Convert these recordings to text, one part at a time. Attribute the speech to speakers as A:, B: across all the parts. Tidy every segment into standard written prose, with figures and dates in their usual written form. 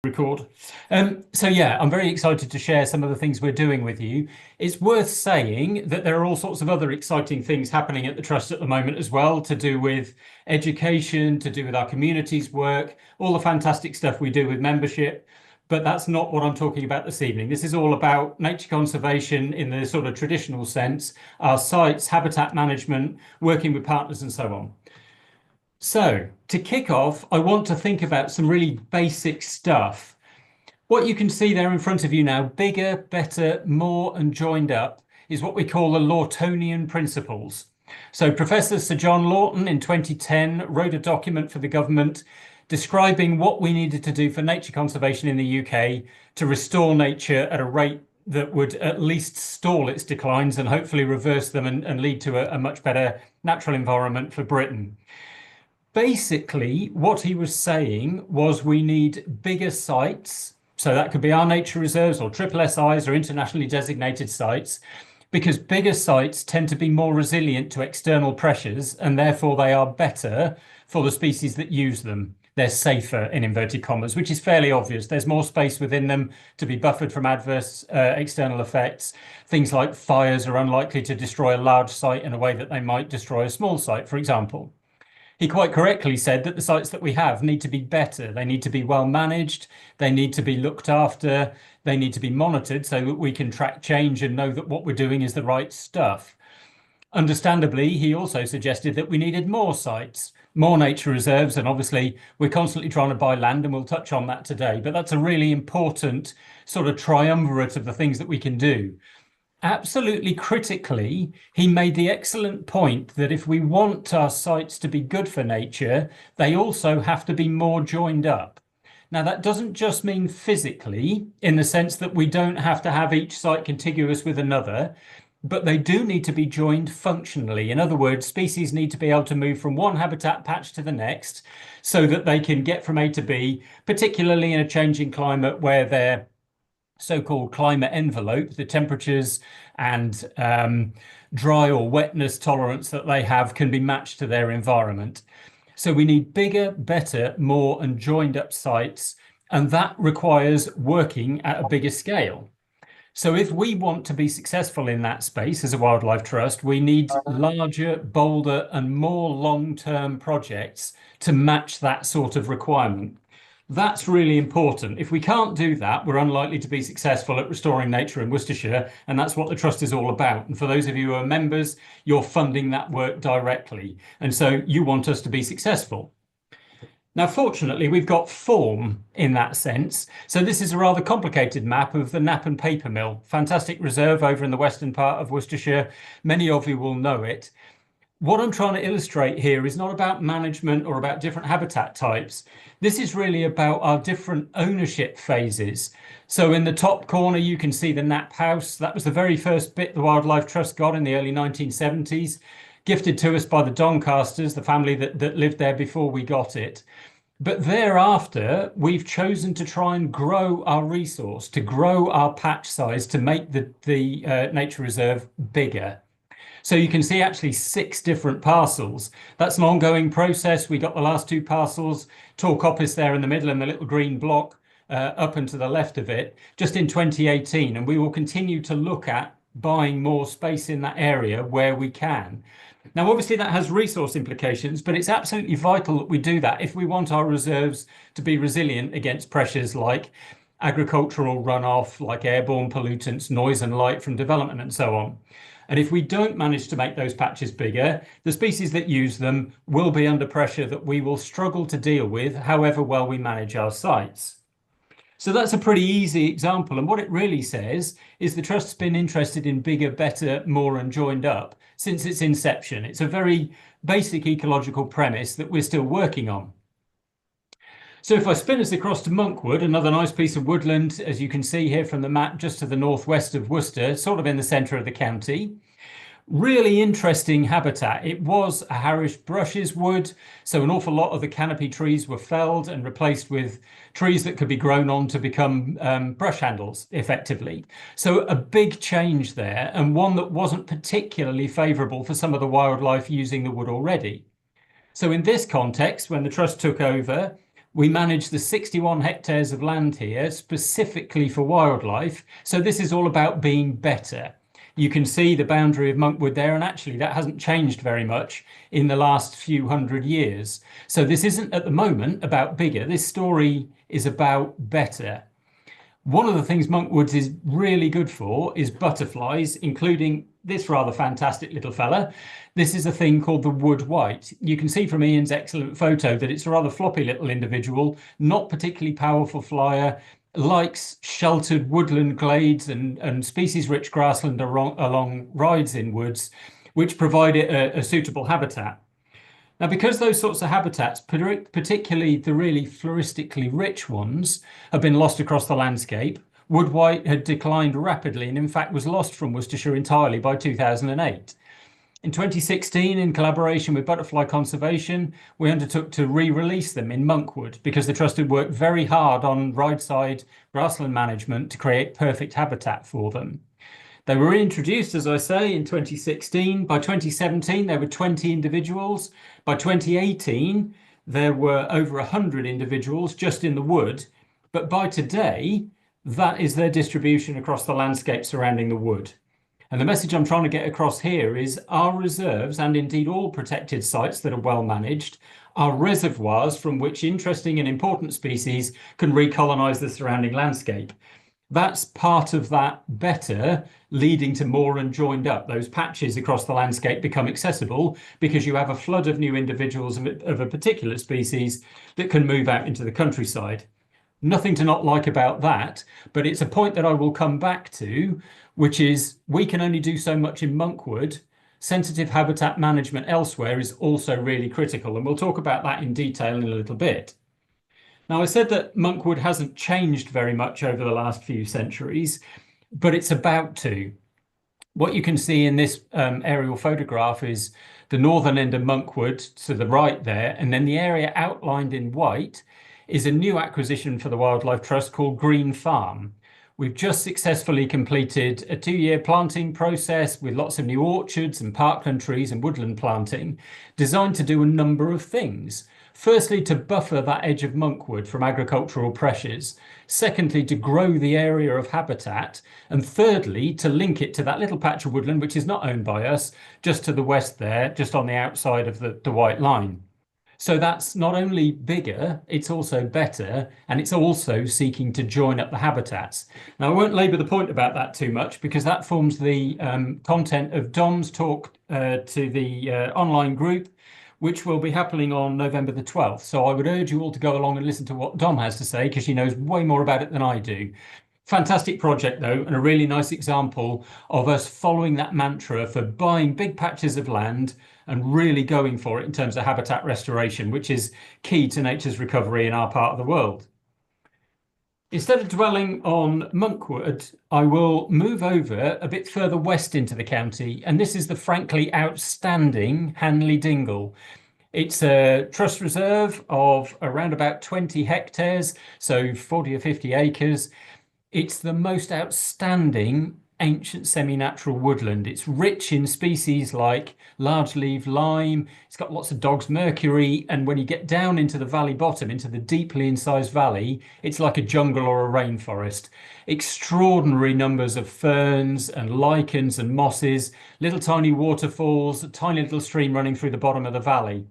A: Record. So yeah, I'm very excited to share some of the things we're doing with you. It's worth saying that there are all sorts of other exciting things happening at the Trust at the moment as well, to do with education, to do with our communities work, all the fantastic stuff we do with membership. But that's not what I'm talking about this evening. This is all about nature conservation in the sort of traditional sense, our sites, habitat management, working with partners and so on. So to kick off, I want to think about some really basic stuff. What you can see there in front of you now, bigger, better, more, and joined up, is what we call the Lawtonian principles. So Professor Sir John Lawton in 2010 wrote a document for the government describing what we needed to do for nature conservation in the UK to restore nature at a rate that would at least stall its declines and hopefully reverse them and lead to a much better natural environment for Britain. Basically, what he was saying was we need bigger sites. So that could be our nature reserves or SSSIs or internationally designated sites, because bigger sites tend to be more resilient to external pressures and therefore they are better for the species that use them. They're safer in inverted commas, which is fairly obvious. There's more space within them to be buffered from adverse external effects. Things like fires are unlikely to destroy a large site in a way that they might destroy a small site, for example. He quite correctly said that the sites that we have need to be better. They need to be well managed. They need to be looked after. They need to be monitored so that we can track change and know that what we're doing is the right stuff. Understandably, he also suggested that we needed more sites, more nature reserves, and obviously we're constantly trying to buy land, and we'll touch on that today. But that's a really important sort of triumvirate of the things that we can do. Absolutely critically, he made the excellent point that if we want our sites to be good for nature, they also have to be more joined up. Now, that doesn't just mean physically, in the sense that we don't have to have each site contiguous with another, but they do need to be joined functionally. In other words, species need to be able to move from one habitat patch to the next so that they can get from A to B, particularly in a changing climate where they're so-called climate envelope, the temperatures and dry or wetness tolerance that they have can be matched to their environment. So we need bigger, better, more and joined up sites, and that requires working at a bigger scale. So if we want to be successful in that space as a wildlife trust, we need larger, bolder and more long-term projects to match that sort of requirement. That's really important. If we can't do that, we're unlikely to be successful at restoring nature in Worcestershire, and that's what the Trust is all about. And for those of you who are members, you're funding that work directly. And so you want us to be successful. Now, fortunately, we've got form in that sense. So this is a rather complicated map of the Knap and Paper Mill, fantastic reserve over in the western part of Worcestershire. Many of you will know it. What I'm trying to illustrate here is not about management or about different habitat types. This is really about our different ownership phases. So in the top corner, you can see the Knap House. That was the very first bit the Wildlife Trust got in the early 1970s, gifted to us by the Doncasters, the family that lived there before we got it. But thereafter, we've chosen to try and grow our resource, to grow our patch size, to make the nature reserve bigger. So you can see actually 6 different parcels. That's an ongoing process. We got the last 2 parcels, Tor Coppice there in the middle and the little green block up and to the left of it, just in 2018. And we will continue to look at buying more space in that area where we can. Now, obviously, that has resource implications, but it's absolutely vital that we do that if we want our reserves to be resilient against pressures like agricultural runoff, like airborne pollutants, noise and light from development and so on. And if we don't manage to make those patches bigger, the species that use them will be under pressure that we will struggle to deal with, however well we manage our sites. So that's a pretty easy example. And what it really says is the Trust's been interested in bigger, better, more and joined up since its inception. It's a very basic ecological premise that we're still working on. So if I spin us across to Monkwood, another nice piece of woodland, as you can see here from the map, just to the northwest of Worcester, sort of in the centre of the county. Really interesting habitat. It was a Harish brushes wood, so an awful lot of the canopy trees were felled and replaced with trees that could be grown on to become brush handles, effectively. So a big change there, and one that wasn't particularly favourable for some of the wildlife using the wood already. So in this context, when the Trust took over, We manage the 61 hectares of land here specifically for wildlife. So this is all about being better. You can see the boundary of Monkwood there, and actually that hasn't changed very much in the last few hundred years. So this isn't at the moment about bigger. This story is about better. One of the things Monkwoods is really good for is butterflies, including this rather fantastic little fella. This is a thing called the wood white. You can see from Ian's excellent photo that it's a rather floppy little individual, not particularly powerful flyer, likes sheltered woodland glades and species-rich grassland along rides in woods, which provide it a suitable habitat. Now, because those sorts of habitats, particularly the really floristically rich ones, have been lost across the landscape, wood white had declined rapidly and in fact was lost from Worcestershire entirely by 2008. In 2016, in collaboration with Butterfly Conservation, we undertook to re-release them in Monkwood because the Trust had worked very hard on ride-side grassland management to create perfect habitat for them. They were reintroduced, as I say, in 2016. By 2017, there were 20 individuals. By 2018, there were over 100 individuals just in the wood. But by today, that is their distribution across the landscape surrounding the wood. And the message I'm trying to get across here is our reserves, and indeed all protected sites that are well managed, are reservoirs from which interesting and important species can recolonize the surrounding landscape. That's part of that better leading to more and joined up. Those patches across the landscape become accessible because you have a flood of new individuals of a particular species that can move out into the countryside. Nothing to not like about that, but it's a point that I will come back to, which is we can only do so much in Monkwood. Sensitive habitat management elsewhere is also really critical, and we'll talk about that in detail in a little bit. Now, I said that Monkwood hasn't changed very much over the last few centuries, but it's about to. What you can see in this aerial photograph is the northern end of Monkwood to the right there, and then the area outlined in white is a new acquisition for the Wildlife Trust called Green Farm. We've just successfully completed a 2-year planting process with lots of new orchards and parkland trees and woodland planting, designed to do a number of things. Firstly, to buffer that edge of Monkwood from agricultural pressures. Secondly, to grow the area of habitat. And thirdly, to link it to that little patch of woodland, which is not owned by us, just to the west there, just on the outside of the white line. So that's not only bigger, it's also better, and it's also seeking to join up the habitats. Now, I won't labour the point about that too much because that forms the content of Dom's talk to the online group, which will be happening on November the 12th. So I would urge you all to go along and listen to what Dom has to say because she knows way more about it than I do. Fantastic project, though, and a really nice example of us following that mantra for buying big patches of land and really going for it in terms of habitat restoration, which is key to nature's recovery in our part of the world. Instead of dwelling on Monkwood, I will move over a bit further west into the county, and this is the frankly outstanding Hanley Dingle. It's a trust reserve of around about 20 hectares, so 40 or 50 acres. It's the most outstanding ancient semi-natural woodland. It's rich in species like large-leaved lime. It's got lots of dog's mercury. And when you get down into the valley bottom, into the deeply incised valley, it's like a jungle or a rainforest. Extraordinary numbers of ferns and lichens and mosses, little tiny waterfalls, a tiny little stream running through the bottom of the valley.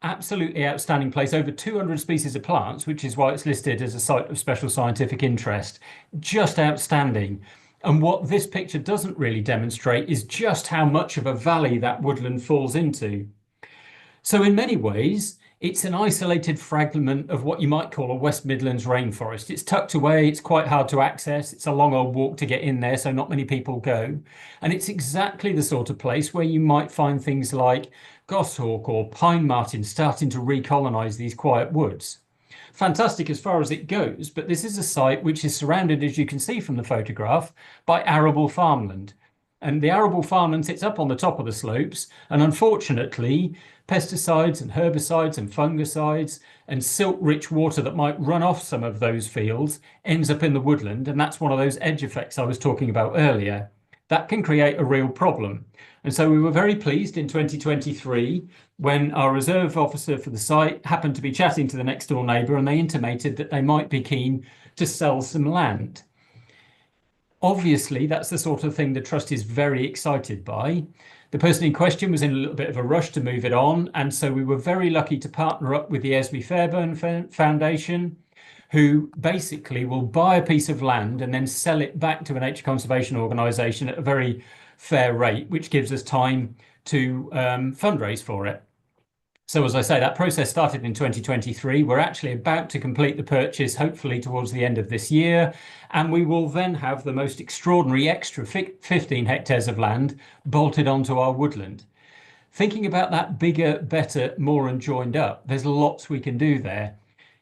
A: Absolutely outstanding place, over 200 species of plants, which is why it's listed as a site of special scientific interest. Just outstanding. And what this picture doesn't really demonstrate is just how much of a valley that woodland falls into. So in many ways, it's an isolated fragment of what you might call a West Midlands rainforest. It's tucked away, it's quite hard to access, it's a long old walk to get in there, so not many people go. And it's exactly the sort of place where you might find things like goshawk or pine marten starting to recolonize these quiet woods. Fantastic as far as it goes, but this is a site which is surrounded, as you can see from the photograph, by arable farmland. And the arable farmland sits up on the top of the slopes, and unfortunately, pesticides and herbicides and fungicides and silt-rich water that might run off some of those fields ends up in the woodland, and that's one of those edge effects I was talking about earlier. that can create a real problem. And so we were very pleased in 2023 when our reserve officer for the site happened to be chatting to the next door neighbour, and they intimated that they might be keen to sell some land. Obviously, that's the sort of thing the trust is very excited by. The person in question was in a little bit of a rush to move it on, and so we were very lucky to partner up with the Esme Fairburn Foundation, who basically will buy a piece of land and then sell it back to a nature conservation organisation at a very fair rate, which gives us time to fundraise for it. So as I say, that process started in 2023. We're actually about to complete the purchase, hopefully towards the end of this year, and we will then have the most extraordinary extra 15 hectares of land bolted onto our woodland. Thinking about that bigger, better, more and joined up, there's lots we can do there.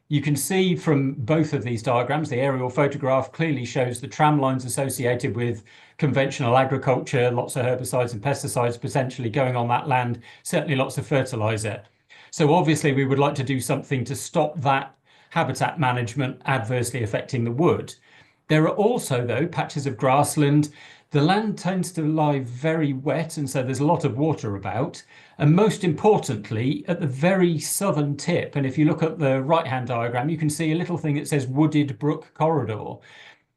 A: You can see from both of these diagrams, the aerial photograph clearly shows the tram lines associated with conventional agriculture, lots of herbicides and pesticides potentially going on that land, certainly lots of fertilizer. So obviously we would like to do something to stop that habitat management adversely affecting the wood. There are also, though, patches of grassland. The land tends to lie very wet, and so there's a lot of water about. And most importantly, at the very southern tip, and if you look at the right-hand diagram, you can see a little thing that says Wooded Brook Corridor.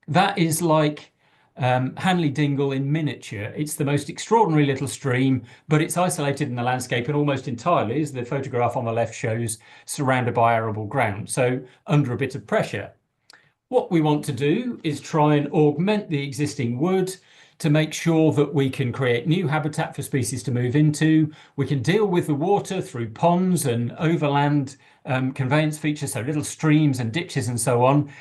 A: That is like Hanley Dingle in miniature. It's the most extraordinary little stream, but it's isolated in the landscape and almost entirely, as the photograph on the left shows, surrounded by arable ground, so under a bit of pressure. What we want to do is try and augment the existing wood to make sure that we can create new habitat for species to move into. We can deal with the water through ponds and overland conveyance features, so little streams and ditches and so on,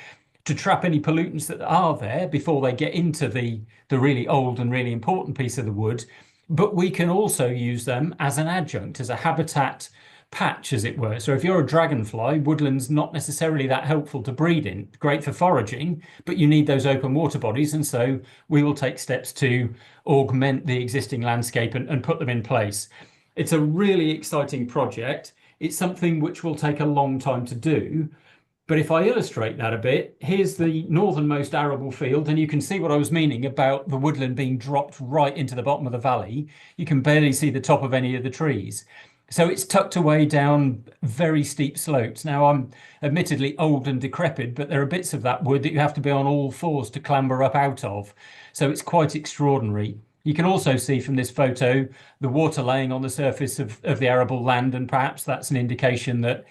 A: to trap any pollutants that are there before they get into the really old and really important piece of the wood. But we can also use them as an adjunct, as a habitat patch, as it were. So if you're a dragonfly, woodland's not necessarily that helpful to breed in. Great for foraging, but you need those open water bodies, and so we will take steps to augment the existing landscape and put them in place. It's a really exciting project. It's something which will take a long time to do. But if I illustrate that a bit, here's the northernmost arable field, and you can see what I was meaning about the woodland being dropped right into the bottom of the valley. You can barely see the top of any of the trees. So it's tucked away down very steep slopes. Now, I'm admittedly old and decrepit, but there are bits of that wood that you have to be on all fours to clamber up out of. So it's quite extraordinary. You can also see from this photo the water laying on the surface of the arable land, and perhaps that's an indication that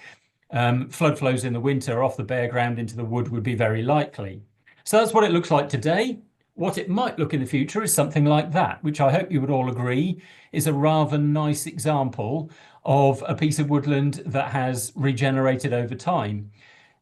A: flood flows in the winter off the bare ground into the wood would be very likely. So that's what it looks like today. What it might look in the future is something like that, which I hope you would all agree is a rather nice example of a piece of woodland that has regenerated over time.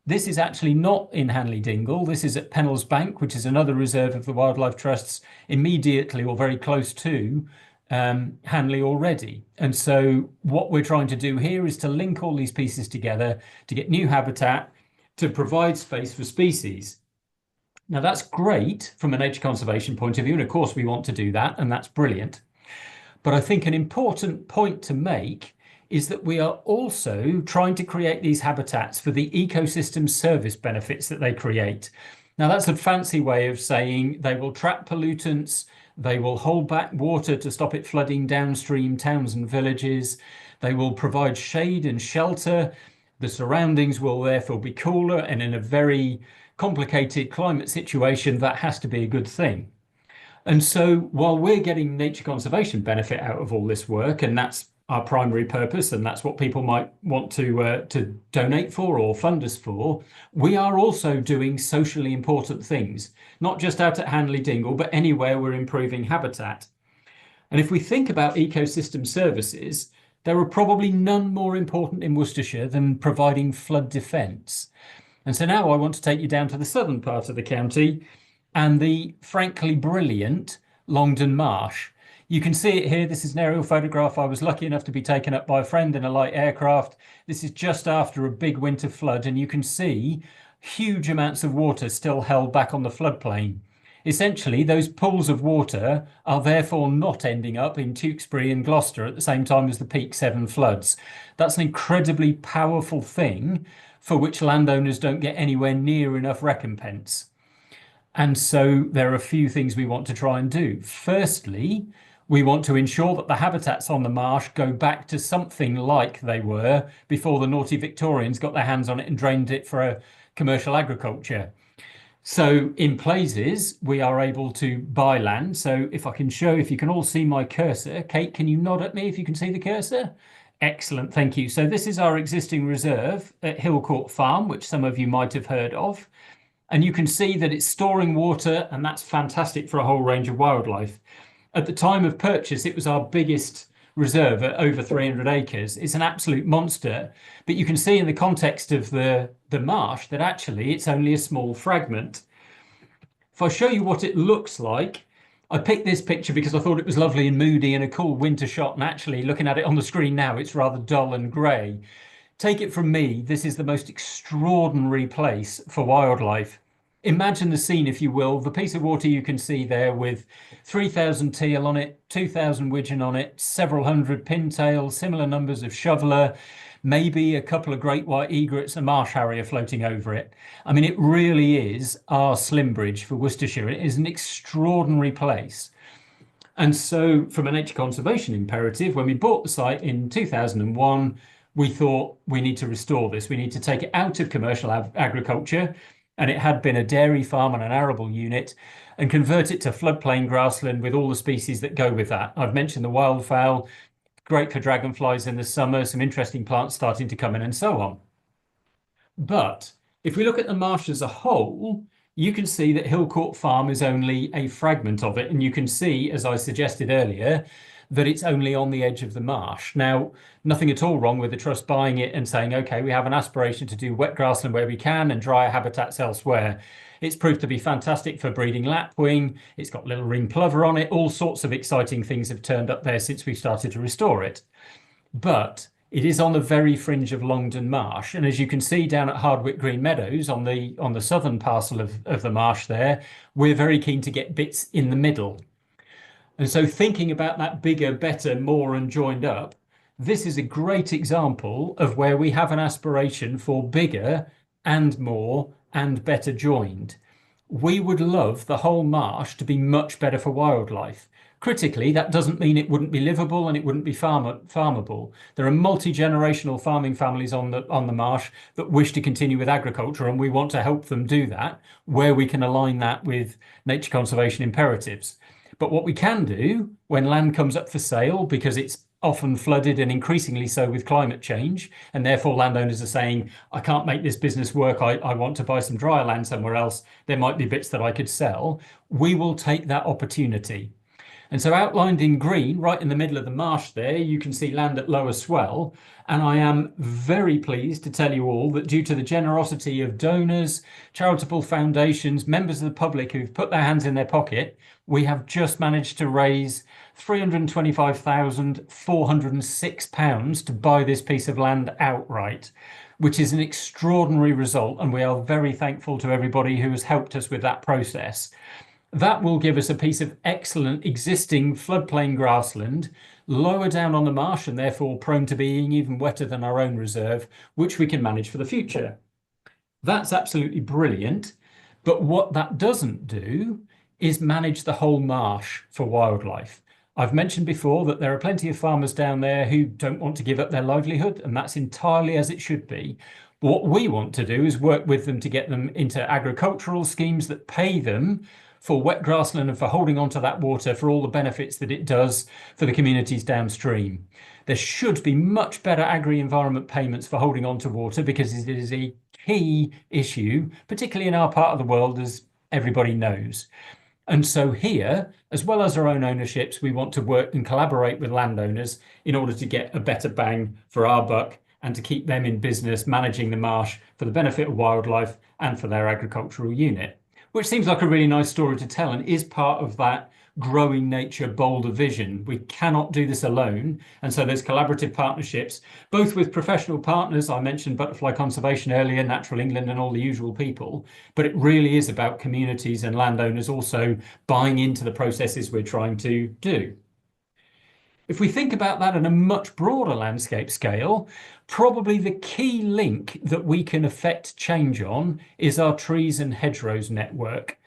A: This is actually not in Hanley Dingle. This is at Pennell's Bank, which is another reserve of the Wildlife Trust's immediately or very close to Hanley already. And so what we're trying to do here is to link all these pieces together to get new habitat, to provide space for species. Now that's great from a nature conservation point of view, and of course we want to do that, and that's brilliant. But I think an important point to make is that we are also trying to create these habitats for the ecosystem service benefits that they create. Now that's a fancy way of saying they will trap pollutants, they will hold back water to stop it flooding downstream towns and villages, they will provide shade and shelter, the surroundings will therefore be cooler, and in a very complicated climate situation that has to be a good thing. And so while we're getting nature conservation benefit out of all this work, and that's our primary purpose, and that's what people might want to donate for or fund us for, we are also doing socially important things, not just out at Hanley Dingle, but anywhere we're improving habitat. And if we think about ecosystem services, there are probably none more important in Worcestershire than providing flood defence. And so now I want to take you down to the southern part of the county and the frankly brilliant Longdon Marsh. You can see it here. This is an aerial photograph. I was lucky enough to be taken up by a friend in a light aircraft. This is just after a big winter flood, and you can see huge amounts of water still held back on the floodplain. Essentially, those pools of water are therefore not ending up in Tewkesbury and Gloucester at the same time as the Peak 7 floods. That's an incredibly powerful thing for which landowners don't get anywhere near enough recompense. And so there are a few things we want to try and do. Firstly, we want to ensure that the habitats on the marsh go back to something like they were before the naughty Victorians got their hands on it and drained it for a commercial agriculture. So in places, we are able to buy land. So if I can show, if you can all see my cursor, Kate, can you nod at me if you can see the cursor? Excellent, thank you. So this is our existing reserve at Hillcourt Farm, which some of you might have heard of. And you can see that it's storing water, and that's fantastic for a whole range of wildlife. At the time of purchase, it was our biggest reserve at over 300 acres. It's an absolute monster, but you can see in the context of the marsh that actually it's only a small fragment. If I show you what it looks like, I picked this picture because I thought it was lovely and moody and a cool winter shot, and actually looking at it on the screen now, it's rather dull and grey. Take it from me, this is the most extraordinary place for wildlife. Imagine the scene, if you will, the piece of water you can see there with 3,000 teal on it, 2,000 widgeon on it, several hundred pintail, similar numbers of shoveler, maybe a couple of great white egrets, a marsh harrier floating over it. I mean, it really is our Slimbridge for Worcestershire. It is an extraordinary place. And so from a nature conservation imperative, when we bought the site in 2001, we thought we need to restore this. We need to take it out of commercial agriculture, and it had been a dairy farm and an arable unit, and convert it to floodplain grassland with all the species that go with that. I've mentioned the wildfowl, great for dragonflies in the summer, some interesting plants starting to come in and so on. But if we look at the marsh as a whole, you can see that Hillcourt Farm is only a fragment of it. And you can see, as I suggested earlier, that it's only on the edge of the marsh. Now, nothing at all wrong with the Trust buying it and saying, OK, we have an aspiration to do wet grassland where we can and drier habitats elsewhere. It's proved to be fantastic for breeding lapwing. It's got little ring plover on it. All sorts of exciting things have turned up there since we started to restore it. But it is on the very fringe of Longdon Marsh. And as you can see down at Hardwick Green Meadows on the southern parcel of the marsh there, we're very keen to get bits in the middle. And so thinking about that bigger, better, more and joined up, this is a great example of where we have an aspiration for bigger and more and better joined. We would love the whole marsh to be much better for wildlife. Critically, that doesn't mean it wouldn't be livable and it wouldn't be farmable. There are multi-generational farming families on the marsh that wish to continue with agriculture, and we want to help them do that where we can align that with nature conservation imperatives. But what we can do when land comes up for sale, because it's often flooded and increasingly so with climate change, and therefore landowners are saying, I can't make this business work, I want to buy some drier land somewhere else, there might be bits that I could sell, we will take that opportunity. And so outlined in green, right in the middle of the marsh there, you can see land at lower swell. And I am very pleased to tell you all that due to the generosity of donors, charitable foundations, members of the public who've put their hands in their pocket, we have just managed to raise £325,406 to buy this piece of land outright, which is an extraordinary result. And we are very thankful to everybody who has helped us with that process. That will give us a piece of excellent existing floodplain grassland, lower down on the marsh and therefore prone to being even wetter than our own reserve, which we can manage for the future. That's absolutely brilliant. But what that doesn't do is manage the whole marsh for wildlife. I've mentioned before that there are plenty of farmers down there who don't want to give up their livelihood, and that's entirely as it should be. What we want to do is work with them to get them into agricultural schemes that pay them for wet grassland and for holding on to that water for all the benefits that it does for the communities downstream. There should be much better agri-environment payments for holding on to water because it is a key issue, particularly in our part of the world, as everybody knows. And so here, as well as our own ownerships, we want to work and collaborate with landowners in order to get a better bang for our buck and to keep them in business managing the marsh for the benefit of wildlife and for their agricultural unit. Which seems like a really nice story to tell and is part of that growing nature, bolder vision. We cannot do this alone. And so there's collaborative partnerships, both with professional partners. I mentioned butterfly conservation earlier, Natural England and all the usual people, but it really is about communities and landowners also buying into the processes we're trying to do. If we think about that at a much broader landscape scale, probably the key link that we can affect change on is our trees and hedgerows network.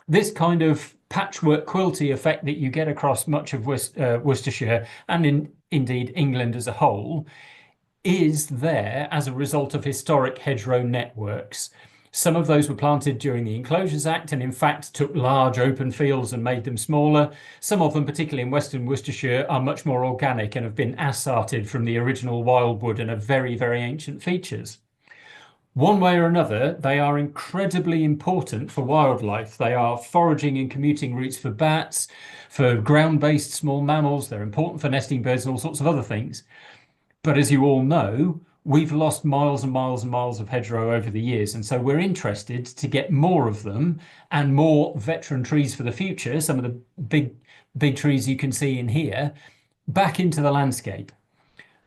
A: This kind of patchwork quilty effect that you get across much of Worcestershire and indeed England as a whole is there as a result of historic hedgerow networks. Some of those were planted during the Enclosures Act and in fact took large open fields and made them smaller. Some of them, particularly in Western Worcestershire, are much more organic and have been assarted from the original wildwood and are very, very ancient features. One way or another, they are incredibly important for wildlife. They are foraging and commuting routes for bats, for ground-based small mammals. They're important for nesting birds and all sorts of other things. But as you all know, we've lost miles and miles and miles of hedgerow over the years. And so we're interested to get more of them and more veteran trees for the future, some of the big trees you can see in here, back into the landscape.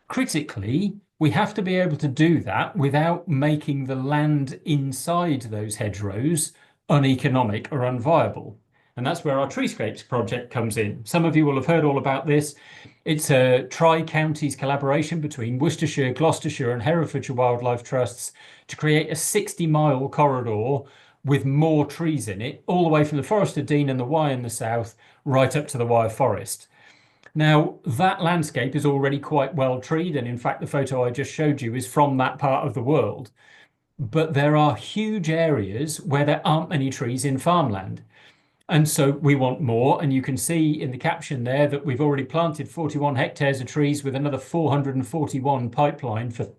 A: Critically, we have to be able to do that without making the land inside those hedgerows uneconomic or unviable. And that's where our Treescapes project comes in. Some of you will have heard all about this. It's a tri-counties collaboration between Worcestershire, Gloucestershire and Herefordshire Wildlife Trusts to create a 60-mile corridor with more trees in it, all the way from the Forest of Dean and the Wye in the south, right up to the Wye Forest. Now, that landscape is already quite well treed, and in fact, the photo I just showed you is from that part of the world. But there are huge areas where there aren't many trees in farmland. And so we want more, and you can see in the caption there that we've already planted 41 hectares of trees with another 441 pipeline for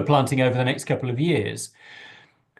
A: planting over the next couple of years.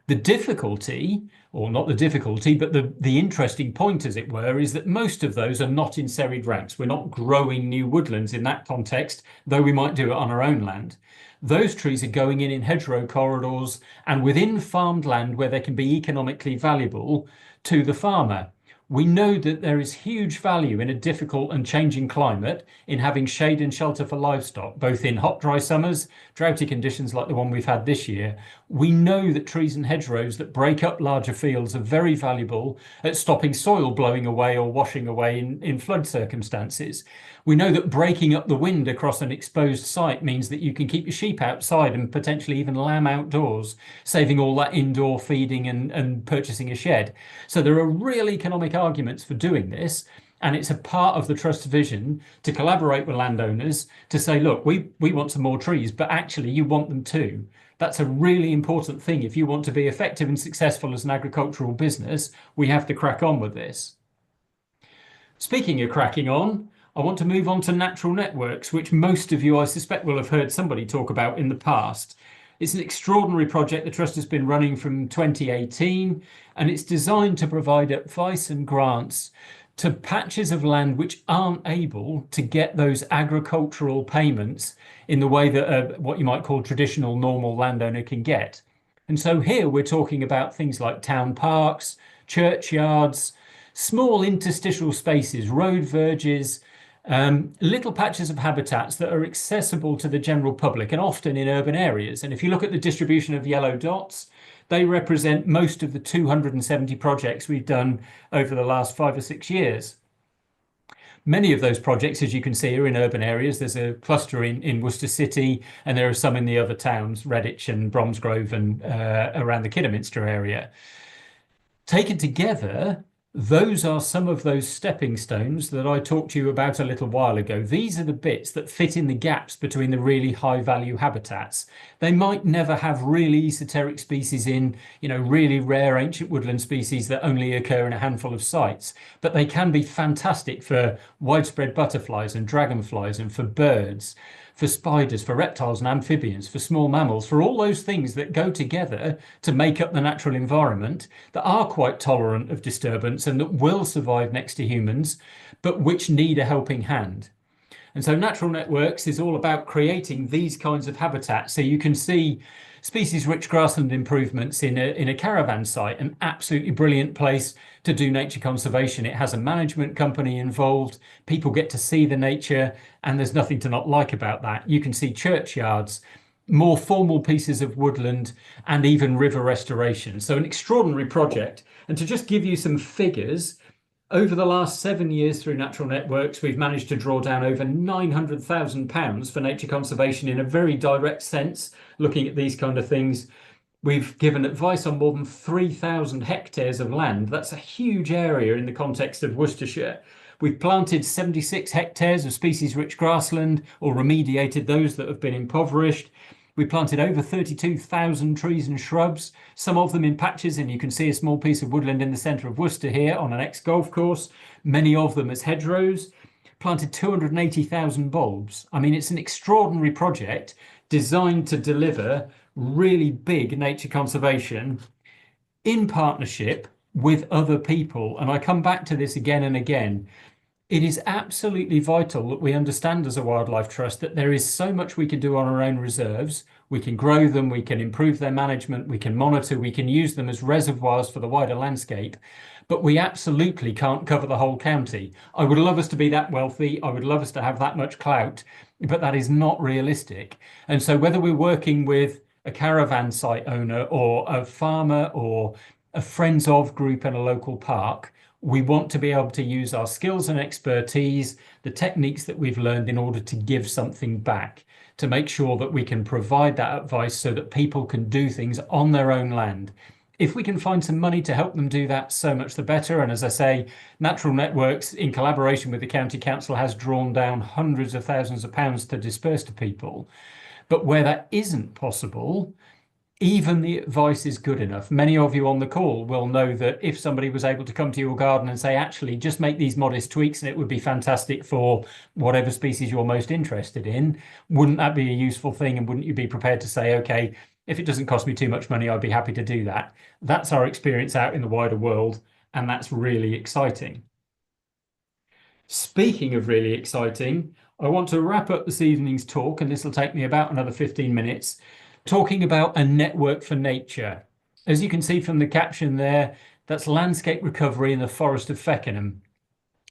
A: The difficulty, or not the difficulty, but the interesting point, as it were, is that most of those are not in serried ranks. We're not growing new woodlands in that context, though we might do it on our own land. Those trees are going in hedgerow corridors and within farmed land where they can be economically valuable to the farmer. We know that there is huge value in a difficult and changing climate in having shade and shelter for livestock, both in hot, dry summers, droughty conditions like the one we've had this year. We know that trees and hedgerows that break up larger fields are very valuable at stopping soil blowing away or washing away in flood circumstances. We know that breaking up the wind across an exposed site means that you can keep your sheep outside and potentially even lamb outdoors, saving all that indoor feeding and purchasing a shed. So there are real economic arguments for doing this. And it's a part of the Trust's vision to collaborate with landowners to say, look, we want some more trees, but actually you want them too. That's a really important thing. If you want to be effective and successful as an agricultural business, we have to crack on with this. Speaking of cracking on, I want to move on to natural networks, which most of you, I suspect, will have heard somebody talk about in the past. It's an extraordinary project the Trust has been running from 2018, and it's designed to provide advice and grants to patches of land which aren't able to get those agricultural payments in the way that what you might call traditional normal landowner can get. And so here we're talking about things like town parks, churchyards, small interstitial spaces, road verges, little patches of habitats that are accessible to the general public and often in urban areas. And if you look at the distribution of yellow dots, they represent most of the 270 projects we've done over the last 5 or 6 years. Many of those projects, as you can see, are in urban areas. There's a cluster in Worcester City, and there are some in the other towns, Redditch and Bromsgrove and around the Kidderminster area. Taken together, those are some of those stepping stones that I talked to you about a little while ago. These are the bits that fit in the gaps between the really high value habitats. They might never have really esoteric species in, really rare ancient woodland species that only occur in a handful of sites, but they can be fantastic for widespread butterflies and dragonflies and for birds, for spiders, for reptiles and amphibians, for small mammals, for all those things that go together to make up the natural environment that are quite tolerant of disturbance and that will survive next to humans, but which need a helping hand. And so natural networks is all about creating these kinds of habitats. So you can see species-rich grassland improvements in a caravan site, an absolutely brilliant place to do nature conservation. It has a management company involved. People get to see the nature, and there's nothing to not like about that. You can see churchyards, more formal pieces of woodland, and even river restoration. So an extraordinary project. And to just give you some figures, over the last 7 years through Natural Networks, we've managed to draw down over £900,000 for nature conservation in a very direct sense, looking at these kind of things. We've given advice on more than 3,000 hectares of land. That's a huge area in the context of Worcestershire. We've planted 76 hectares of species-rich grassland or remediated those that have been impoverished. We planted over 32,000 trees and shrubs, some of them in patches, and you can see a small piece of woodland in the centre of Worcester here on an ex-golf course, many of them as hedgerows. Planted 280,000 bulbs. I mean, it's an extraordinary project designed to deliver really big nature conservation in partnership with other people. And I come back to this again and again. It is absolutely vital that we understand as a wildlife trust that there is so much we can do on our own reserves. We can grow them, we can improve their management, we can monitor, we can use them as reservoirs for the wider landscape, but we absolutely can't cover the whole county. I would love us to be that wealthy, I would love us to have that much clout, but that is not realistic. And so whether we're working with a caravan site owner or a farmer or a friends of group in a local park, we want to be able to use our skills and expertise, the techniques that we've learned in order to give something back, to make sure that we can provide that advice so that people can do things on their own land. If we can find some money to help them do that, so much the better. And as I say, Natural Networks, in collaboration with the County Council, has drawn down hundreds of thousands of pounds to disperse to people. But where that isn't possible, even the advice is good enough. Many of you on the call will know that if somebody was able to come to your garden and say, actually, just make these modest tweaks and it would be fantastic for whatever species you're most interested in, wouldn't that be a useful thing? And wouldn't you be prepared to say, okay, if it doesn't cost me too much money, I'd be happy to do that. That's our experience out in the wider world, and that's really exciting. Speaking of really exciting, I want to wrap up this evening's talk, and this will take me about another 15 minutes, talking about a network for nature. As you can see from the caption there, that's landscape recovery in the Forest of Feckenham.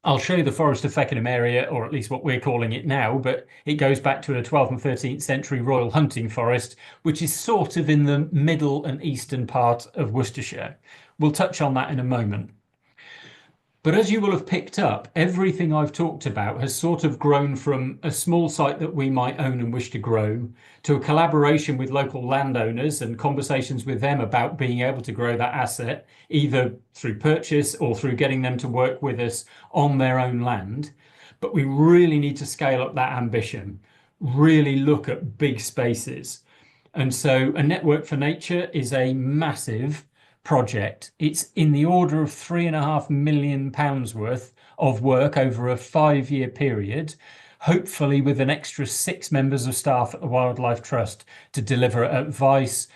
A: I'll show you the Forest of Feckenham area, or at least what we're calling it now, but it goes back to a 12th and 13th century royal hunting forest, which is sort of in the middle and eastern part of Worcestershire. We'll touch on that in a moment. But as you will have picked up, everything I've talked about has sort of grown from a small site that we might own and wish to grow to a collaboration with local landowners and conversations with them about being able to grow that asset, either through purchase or through getting them to work with us on their own land. But we really need to scale up that ambition, really look at big spaces. And so a network for nature is a massive project. It's in the order of £3.5 million worth of work over a 5-year period, hopefully with an extra 6 members of staff at the Wildlife Trust to deliver advice,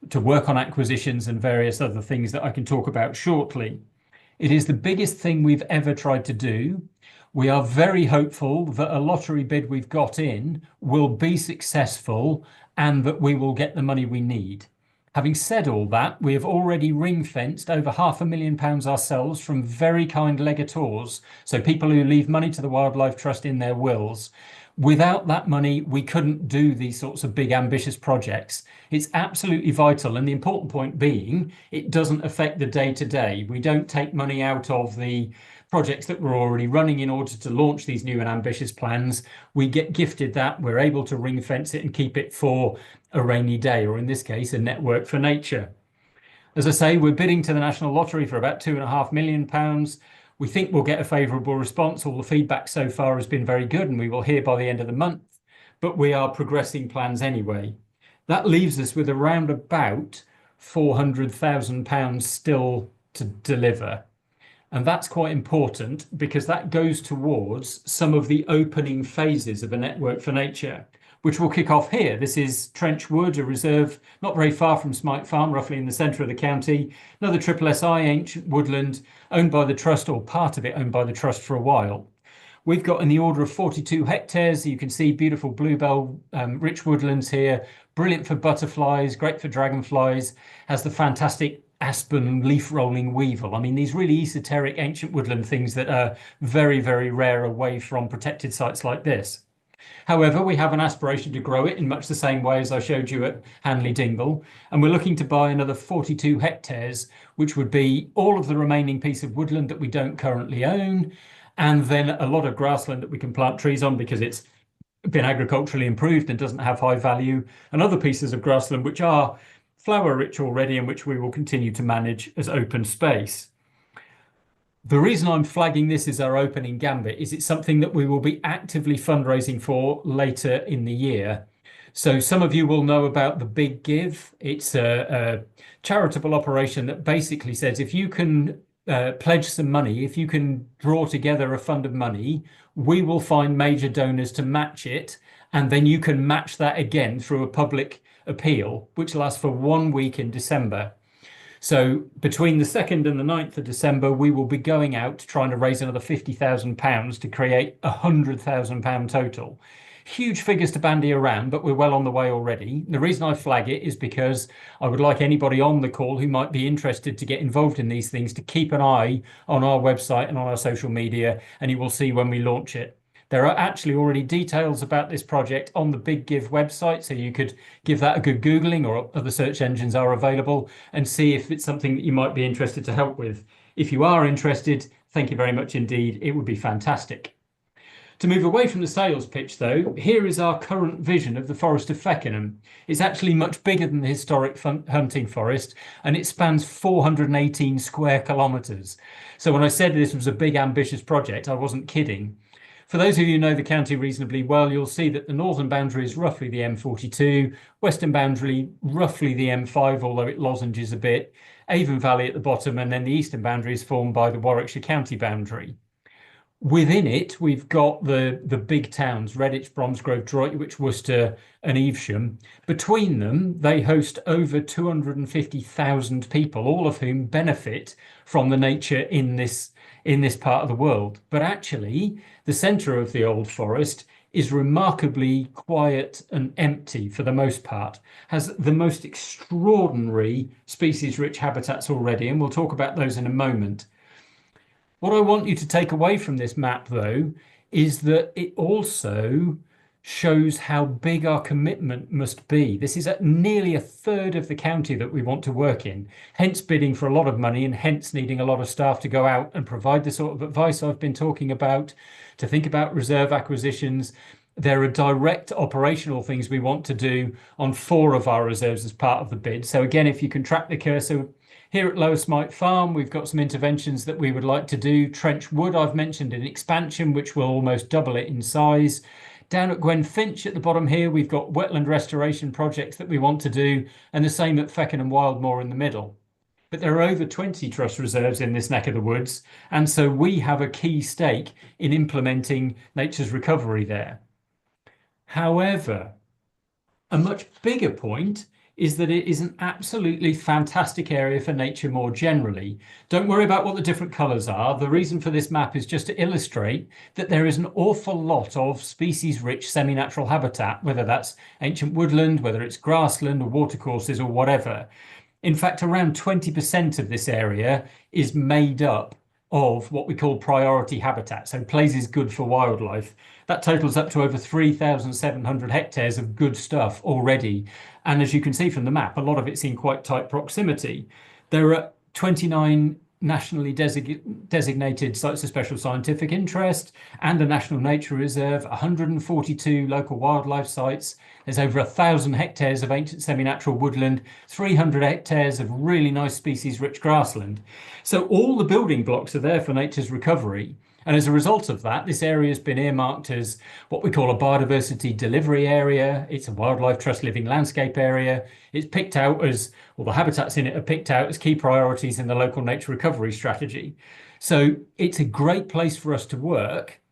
A: to work on acquisitions and various other things that I can talk about shortly. It is the biggest thing we've ever tried to do. We are very hopeful that a lottery bid we've got in will be successful and that we will get the money we need. Having said all that, we have already ring-fenced over £500,000 ourselves from very kind legators, so people who leave money to the Wildlife Trust in their wills. Without that money, we couldn't do these sorts of big, ambitious projects. It's absolutely vital, and the important point being, it doesn't affect the day-to-day. We don't take money out of the projects that we're already running in order to launch these new and ambitious plans. We get gifted that, we're able to ring fence it and keep it for a rainy day, or in this case, a network for nature. As I say, we're bidding to the National Lottery for about £2.5 million. We think we'll get a favourable response. All the feedback so far has been very good, and we will hear by the end of the month, but we are progressing plans anyway. That leaves us with around about £400,000 still to deliver. And that's quite important because that goes towards some of the opening phases of a network for nature, which will kick off here. This is Trench Wood, a reserve not very far from Smythe Farm, roughly in the centre of the county. Another SSSI ancient woodland owned by the Trust, or part of it owned by the Trust for a while. We've got in the order of 42 hectares. You can see beautiful bluebell rich woodlands here, brilliant for butterflies, great for dragonflies, has the fantastic aspen leaf rolling weevil. I mean, these really esoteric ancient woodland things that are very, very rare away from protected sites like this. However, we have an aspiration to grow it in much the same way as I showed you at Hanley Dingle, and we're looking to buy another 42 hectares, which would be all of the remaining piece of woodland that we don't currently own, and then a lot of grassland that we can plant trees on because it's been agriculturally improved and doesn't have high value, and other pieces of grassland which are flower rich already and which we will continue to manage as open space. The reason I'm flagging this as our opening gambit is it's something that we will be actively fundraising for later in the year. So some of you will know about the Big Give. It's a charitable operation that basically says if you can pledge some money, if you can draw together a fund of money, we will find major donors to match it, and then you can match that again through a public appeal, which lasts for 1 week in December. So between the 2nd and the 9th of December, we will be going out trying to raise another £50,000 to create £100,000 total. Huge figures to bandy around, but we're well on the way already. The reason I flag it is because I would like anybody on the call who might be interested to get involved in these things to keep an eye on our website and on our social media, and you will see when we launch it. There are actually already details about this project on the Big Give website, so you could give that a good Googling, or other search engines are available, and see if it's something that you might be interested to help with. If you are interested, thank you very much indeed. It would be fantastic. To move away from the sales pitch, though, here is our current vision of the Forest of Feckenham. It's actually much bigger than the historic hunting forest, and it spans 418 square kilometres. So when I said this was a big, ambitious project, I wasn't kidding. For those of you who know the county reasonably well, you'll see that the northern boundary is roughly the M42, western boundary roughly the M5, although it lozenges a bit, Avon Valley at the bottom, and then the eastern boundary is formed by the Warwickshire county boundary. Within it, we've got the big towns, Redditch, Bromsgrove, Droitwich, Worcester and Evesham. Between them, they host over 250,000 people, all of whom benefit from the nature in this part of the world. But actually, the centre of the Old Forest is remarkably quiet and empty for the most part, has the most extraordinary species-rich habitats already, and we'll talk about those in a moment. What I want you to take away from this map, though, is that it also shows how big our commitment must be. This is at nearly a third of the county that we want to work in, hence bidding for a lot of money and hence needing a lot of staff to go out and provide the sort of advice I've been talking about, to think about reserve acquisitions. There are direct operational things we want to do on 4 of our reserves as part of the bid. So again, if you can track the cursor, here at Lower Smythe Farm, we've got some interventions that we would like to do. Trench Wood, I've mentioned an expansion, which will almost double it in size. Down at Gwenfinch at the bottom here, we've got wetland restoration projects that we want to do, and the same at Feckenham Wildmoor in the middle. But there are over 20 trust reserves in this neck of the woods, and so we have a key stake in implementing nature's recovery there. However, a much bigger point is that it is an absolutely fantastic area for nature more generally. Don't worry about what the different colours are. The reason for this map is just to illustrate that there is an awful lot of species-rich semi-natural habitat, whether that's ancient woodland, whether it's grassland or watercourses or whatever. In fact, around 20% of this area is made up of what we call priority habitat, so places good for wildlife. That totals up to over 3,700 hectares of good stuff already. And as you can see from the map, a lot of it's in quite tight proximity. There are 29 nationally designated sites of special scientific interest and a national nature reserve, 142 local wildlife sites. There's over 1,000 hectares of ancient semi-natural woodland, 300 hectares of really nice species-rich grassland. So all the building blocks are there for nature's recovery. And as a result of that, this area has been earmarked as what we call a biodiversity delivery area. It's a Wildlife Trust living landscape area. It's picked out as, well, the habitats in it are picked out as key priorities in the local nature recovery strategy. So it's a great place for us to work.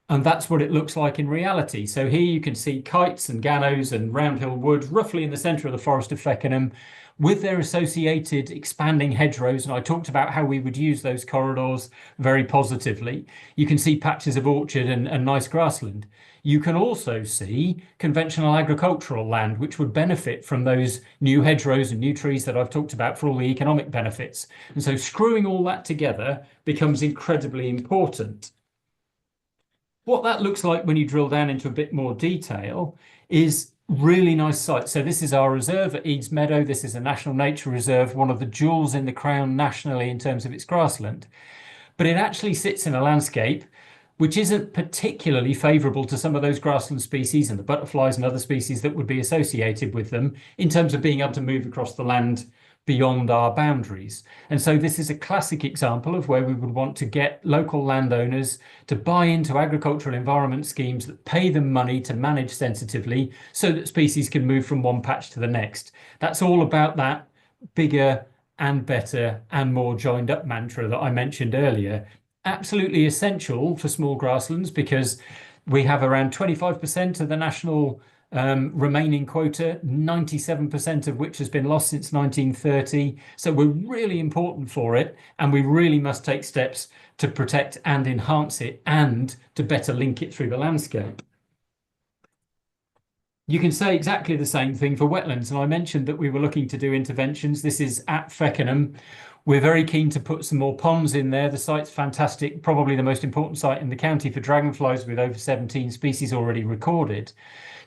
A: And that's what it looks like in reality. So here you can see kites and gannos and Roundhill Wood roughly in the centre of the Forest of Feckenham, with their associated expanding hedgerows. And I talked about how we would use those corridors very positively. You can see patches of orchard and nice grassland. You can also see conventional agricultural land, which would benefit from those new hedgerows and new trees that I've talked about for all the economic benefits. And so screwing all that together becomes incredibly important. What that looks like when you drill down into a bit more detail is really nice sites. So this is our reserve at Eads Meadow. This is a National Nature Reserve, one of the jewels in the crown nationally in terms of its grassland. But it actually sits in a landscape which isn't particularly favourable to some of those grassland species and the butterflies and other species that would be associated with them in terms of being able to move across the land beyond our boundaries. And so this is a classic example of where we would want to get local landowners to buy into agricultural environment schemes that pay them money to manage sensitively so that species can move from one patch to the next. That's all about that bigger and better and more joined up mantra that I mentioned earlier. Absolutely essential for small grasslands because we have around 25% of the national remaining quota, 97% of which has been lost since 1930. So we're really important for it, and we really must take steps to protect and enhance it and to better link it through the landscape. You can say exactly the same thing for wetlands. And I mentioned that we were looking to do interventions. This is at Feckenham. We're very keen to put some more ponds in there. The site's fantastic, probably the most important site in the county for dragonflies with over 17 species already recorded.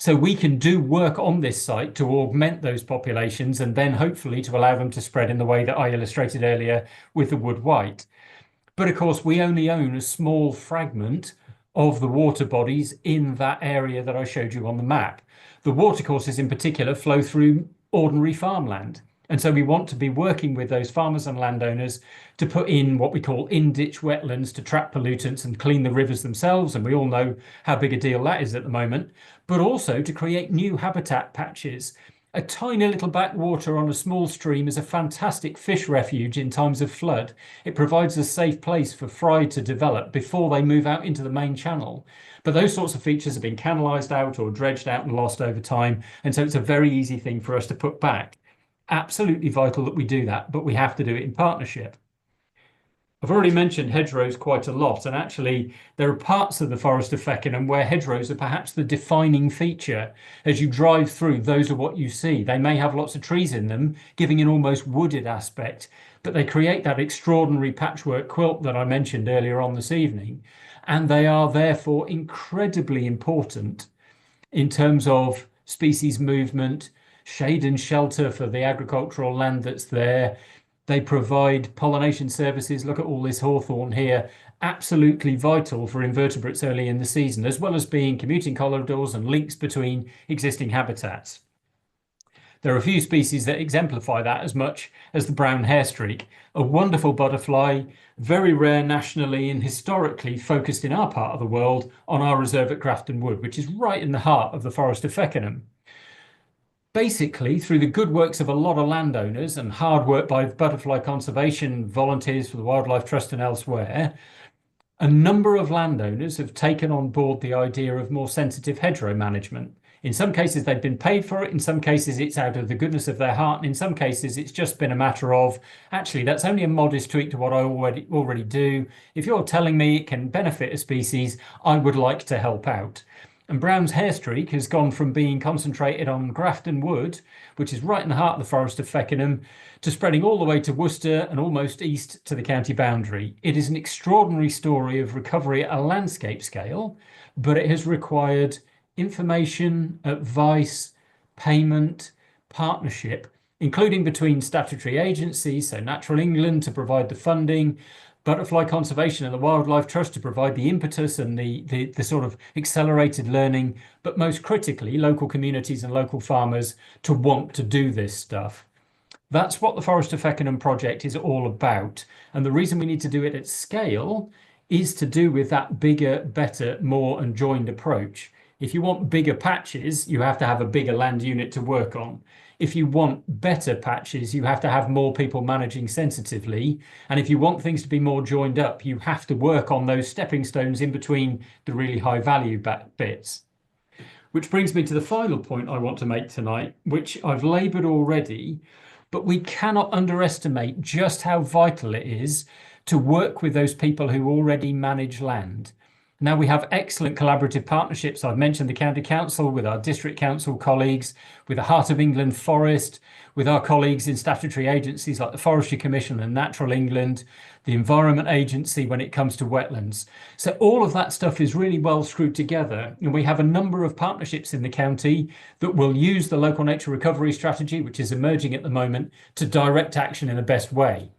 A: So we can do work on this site to augment those populations and then hopefully to allow them to spread in the way that I illustrated earlier with the wood white. But of course, we only own a small fragment of the water bodies in that area that I showed you on the map. The watercourses in particular flow through ordinary farmland. And so we want to be working with those farmers and landowners to put in what we call in-ditch wetlands to trap pollutants and clean the rivers themselves. And we all know how big a deal that is at the moment, but also to create new habitat patches. A tiny little backwater on a small stream is a fantastic fish refuge in times of flood. It provides a safe place for fry to develop before they move out into the main channel. But those sorts of features have been canalised out or dredged out and lost over time. And so it's a very easy thing for us to put back. Absolutely vital that we do that, but we have to do it in partnership. I've already mentioned hedgerows quite a lot, and actually there are parts of the Forest of Feckenham where hedgerows are perhaps the defining feature. As you drive through, those are what you see. They may have lots of trees in them, giving an almost wooded aspect, but they create that extraordinary patchwork quilt that I mentioned earlier on this evening, and they are therefore incredibly important in terms of species movement, shade and shelter for the agricultural land that's there. They provide pollination services. Look at all this hawthorn here. Absolutely vital for invertebrates early in the season, as well as being commuting corridors and links between existing habitats. There are a few species that exemplify that as much as the brown hairstreak, a wonderful butterfly, very rare nationally and historically focused in our part of the world on our reserve at Grafton Wood, which is right in the heart of the Forest of Feckenham. Basically, through the good works of a lot of landowners and hard work by butterfly conservation volunteers for the Wildlife Trust and elsewhere, a number of landowners have taken on board the idea of more sensitive hedgerow management. In some cases, they've been paid for it. In some cases, it's out of the goodness of their heart. And in some cases, it's just been a matter of, actually, that's only a modest tweak to what I already do. If you're telling me it can benefit a species, I would like to help out. And Brown's hairstreak has gone from being concentrated on Grafton Wood, which is right in the heart of the Forest of Feckenham, to spreading all the way to Worcester and almost east to the county boundary. It is an extraordinary story of recovery at a landscape scale, but it has required information, advice, payment, partnership, including between statutory agencies, so Natural England to provide the funding, Butterfly Conservation and the Wildlife Trust to provide the impetus and the sort of accelerated learning, but most critically, local communities and local farmers to want to do this stuff. That's what the Forest of Feckenham project is all about. And the reason we need to do it at scale is to do with that bigger, better, more and joined approach. If you want bigger patches, you have to have a bigger land unit to work on. If you want better patches, you have to have more people managing sensitively. And if you want things to be more joined up, you have to work on those stepping stones in between the really high value bits. Which brings me to the final point I want to make tonight, which I've laboured already, but we cannot underestimate just how vital it is to work with those people who already manage land. Now we have excellent collaborative partnerships. I've mentioned the County Council with our District Council colleagues, with the Heart of England Forest, with our colleagues in statutory agencies like the Forestry Commission and Natural England, the Environment Agency when it comes to wetlands. So all of that stuff is really well screwed together. And we have a number of partnerships in the county that will use the local nature recovery strategy, which is emerging at the moment, to direct action in the best way.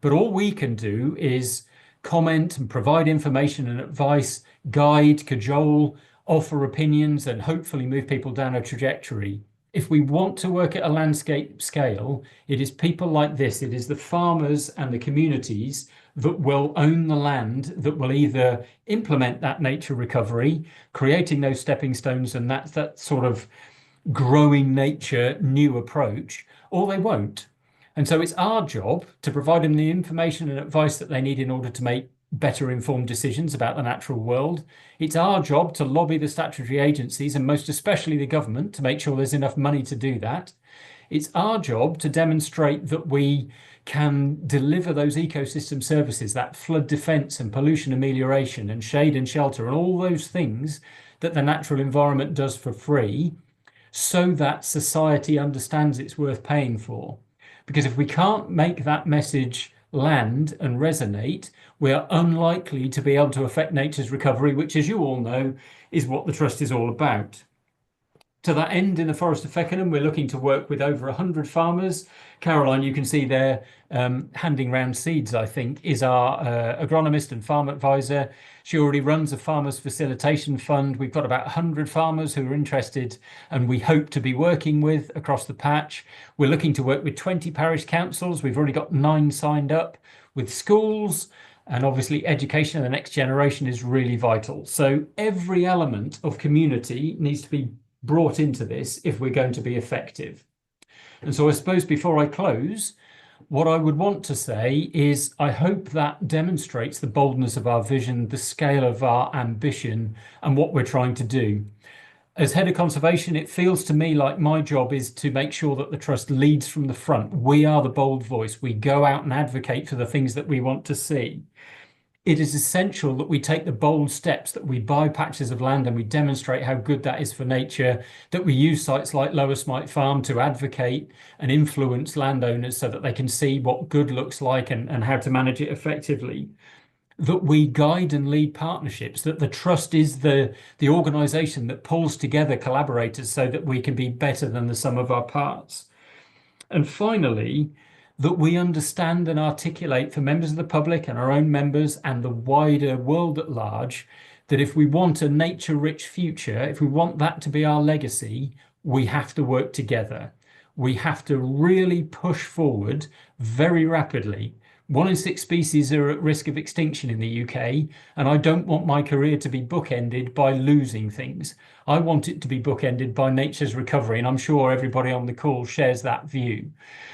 A: But all we can do is comment and provide information and advice, guide, cajole, offer opinions, and hopefully move people down a trajectory. If we want to work at a landscape scale, it is people like this, it is the farmers and the communities that will own the land, that will either implement that nature recovery, creating those stepping stones and that sort of growing nature new approach, or they won't. And so it's our job to provide them the information and advice that they need in order to make better informed decisions about the natural world. It's our job to lobby the statutory agencies and most especially the government to make sure there's enough money to do that. It's our job to demonstrate that we can deliver those ecosystem services, that flood defence and pollution amelioration and shade and shelter and all those things that the natural environment does for free, so that society understands it's worth paying for. Because if we can't make that message land and resonate, we are unlikely to be able to affect nature's recovery, which, as you all know, is what the Trust is all about. To that end, in the Forest of Feckenham, we're looking to work with over 100 farmers. Caroline, you can see there handing round seeds, I think, is our agronomist and farm advisor. She already runs a farmers facilitation fund. We've got about 100 farmers who are interested and we hope to be working with across the patch. We're looking to work with 20 parish councils. We've already got 9 signed up, with schools, and obviously education of the next generation is really vital. So every element of community needs to be brought into this if we're going to be effective. And so I suppose before I close, what I would want to say is I hope that demonstrates the boldness of our vision, the scale of our ambition, and what we're trying to do. As head of conservation, it feels to me like my job is to make sure that the Trust leads from the front. We are the bold voice. We go out and advocate for the things that we want to see. It is essential that we take the bold steps, that we buy patches of land and we demonstrate how good that is for nature, that we use sites like Lower Smite Farm to advocate and influence landowners so that they can see what good looks like and how to manage it effectively, that we guide and lead partnerships, that the Trust is the organisation that pulls together collaborators so that we can be better than the sum of our parts. And finally, that we understand and articulate for members of the public and our own members and the wider world at large, that if we want a nature-rich future, if we want that to be our legacy, we have to work together. We have to really push forward very rapidly. 1 in 6 species are at risk of extinction in the UK, and I don't want my career to be bookended by losing things. I want it to be bookended by nature's recovery, and I'm sure everybody on the call shares that view.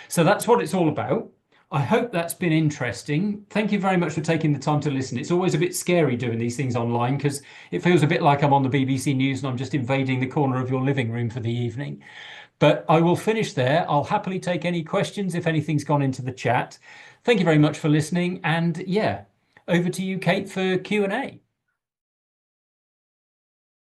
A: So that's what it's all about. I hope that's been interesting. Thank you very much for taking the time to listen. It's always a bit scary doing these things online because it feels a bit like I'm on the BBC News and I'm just invading the corner of your living room for the evening. But I will finish there. I'll happily take any questions if anything's gone into the chat. Thank you very much for listening. And yeah, over to you, Kate, for Q&A.